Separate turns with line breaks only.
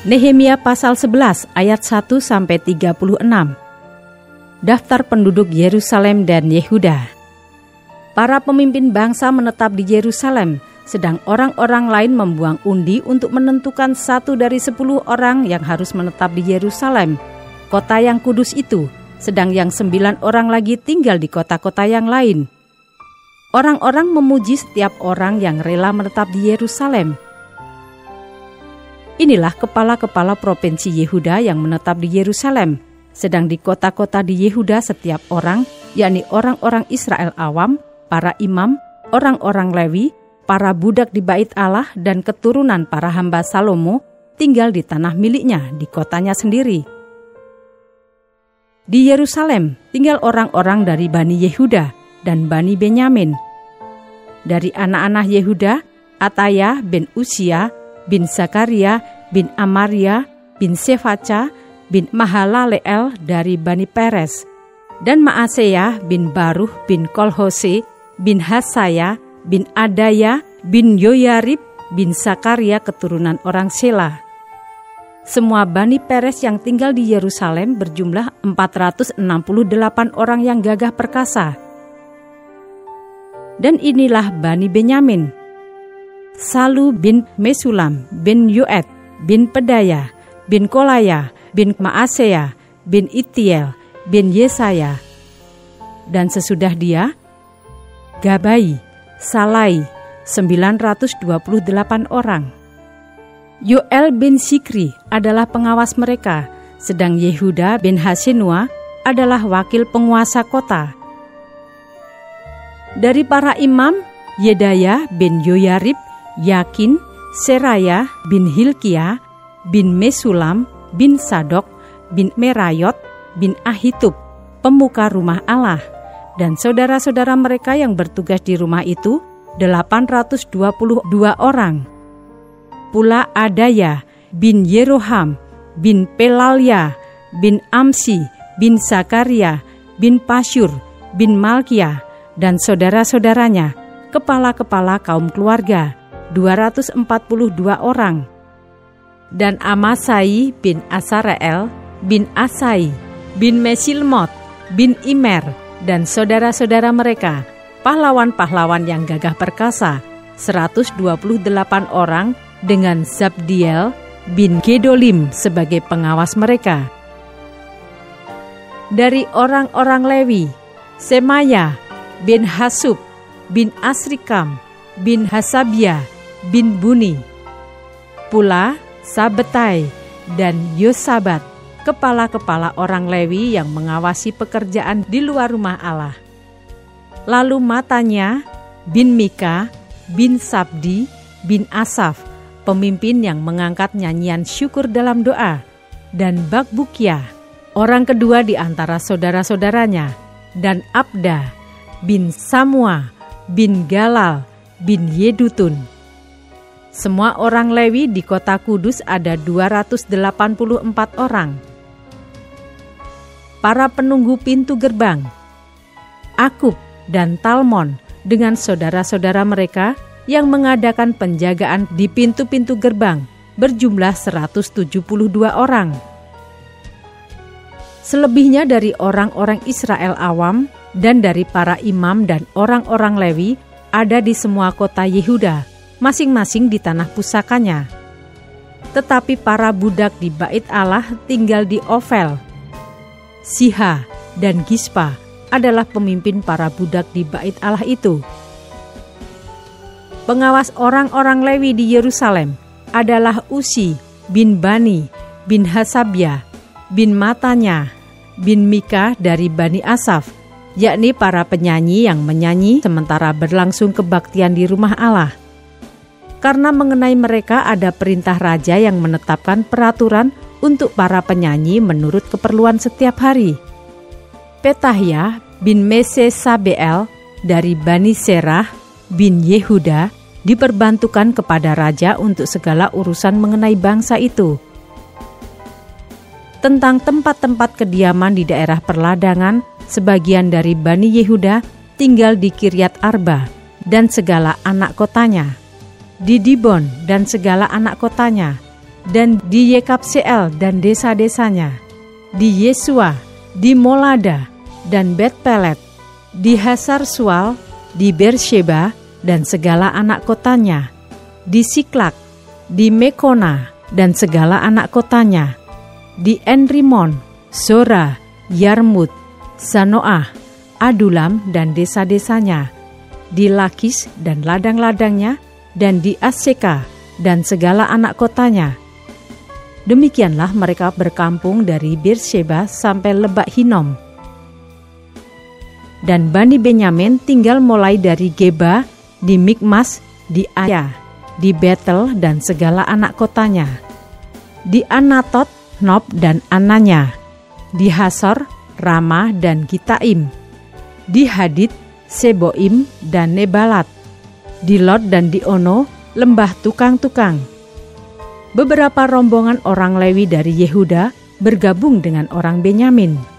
Nehemia pasal 11 ayat 1-36. Daftar penduduk Yerusalem dan Yehuda. Para pemimpin bangsa menetap di Yerusalem, sedang orang-orang lain membuang undi untuk menentukan 1 dari 10 orang yang harus menetap di Yerusalem, kota yang kudus itu, sedang yang 9 orang lagi tinggal di kota-kota yang lain. Orang-orang memuji setiap orang yang rela menetap di Yerusalem. Inilah kepala-kepala provinsi Yehuda yang menetap di Yerusalem, sedang di kota-kota di Yehuda setiap orang, yakni orang-orang Israel awam, para imam, orang-orang Lewi, para budak di bait Allah dan keturunan para hamba Salomo, tinggal di tanah miliknya di kotanya sendiri. Di Yerusalem tinggal orang-orang dari Bani Yehuda dan Bani Benyamin. Dari anak-anak Yehuda, Ataya bin Usia, bin Zakaria, bin Amaria, bin Sefaca, bin Mahalaleel dari Bani Peres, dan Maaseya bin Baruh bin Kolhose, bin Hasaya, bin Adaya, bin Yoyarib, bin Zakaria keturunan orang Sela. Semua Bani Peres yang tinggal di Yerusalem berjumlah 468 orang yang gagah perkasa. Dan inilah Bani Benyamin: Salu bin Mesulam, bin Yoed, bin Pedaya, bin Kolaya, bin Maaseya, bin Itiel, bin Yesaya. Dan sesudah dia, Gabai, Salai, 928 orang. Yoel bin Sikri adalah pengawas mereka, sedang Yehuda bin Hasenua adalah wakil penguasa kota. Dari para imam, Yedaya bin Yoyarib, Yakin, Seraya bin Hilkia, bin Mesulam, bin Sadok, bin Merayot, bin Ahitub, pemuka rumah Allah, dan saudara-saudara mereka yang bertugas di rumah itu, 822 orang. Pula Adaya bin Yeroham, bin Pelalya, bin Amsi, bin Zakaria, bin Pasyur, bin Malkia, dan saudara-saudaranya, kepala-kepala kaum keluarga, 242 orang. Dan Amasai bin Asareel, bin Asai, bin Mesilmot, bin Imer, dan saudara-saudara mereka, pahlawan-pahlawan yang gagah perkasa, 128 orang, dengan Zabdiel bin Gedolim sebagai pengawas mereka. Dari orang-orang Lewi, Semaya bin Hasub, bin Asrikam, bin Hasabia, bin Buni. Pula Sabetai dan Yosabat, kepala-kepala orang Lewi yang mengawasi pekerjaan di luar rumah Allah. Lalu Matanya bin Mika, bin Sabdi, bin Asaf, pemimpin yang mengangkat nyanyian syukur dalam doa, dan Bakbukia, orang kedua di antara saudara-saudaranya, dan Abda bin Samua, bin Galal, bin Yedutun. Semua orang Lewi di kota kudus ada 284 orang. Para penunggu pintu gerbang, Akub dan Talmon dengan saudara-saudara mereka yang mengadakan penjagaan di pintu-pintu gerbang berjumlah 172 orang. Selebihnya dari orang-orang Israel awam dan dari para imam dan orang-orang Lewi ada di semua kota Yehuda, masing-masing di tanah pusakanya. Tetapi para budak di bait Allah tinggal di Ofel. Siha dan Gispa adalah pemimpin para budak di bait Allah itu. Pengawas orang-orang Lewi di Yerusalem adalah Usi bin Bani, bin Hasabia, bin Matanya, bin Mika dari Bani Asaf, yakni para penyanyi yang menyanyi sementara berlangsung kebaktian di rumah Allah. Karena mengenai mereka ada perintah raja yang menetapkan peraturan untuk para penyanyi menurut keperluan setiap hari. Petahya bin Mesesabeel dari Bani Serah bin Yehuda diperbantukan kepada raja untuk segala urusan mengenai bangsa itu. Tentang tempat-tempat kediaman di daerah perladangan, sebagian dari Bani Yehuda tinggal di Kiryat Arba dan segala anak kotanya, di Dibon dan segala anak kotanya, dan di Yekabseel dan desa-desanya, di Yesua, di Molada dan Bet-Pelet, di Hasar-Sual, di Bersheba dan segala anak kotanya, di Siklak, di Mekona dan segala anak kotanya, di Enrimon, Zora, Yarmut, Sanoah, Adulam dan desa-desanya, di Lakis dan ladang-ladangnya, dan di Aseka dan segala anak kotanya. Demikianlah mereka berkampung dari Beersheba sampai Lebak Hinom. Dan Bani Benyamin tinggal mulai dari Geba, di Mikmas, di Aya, di Betel dan segala anak kotanya, di Anatot, Nob dan Ananya, di Hasor, Ramah dan Gitaim, di Hadid, Seboim dan Nebalat, di Lod dan di Ono, lembah tukang-tukang. Beberapa rombongan orang Lewi dari Yehuda bergabung dengan orang Benyamin.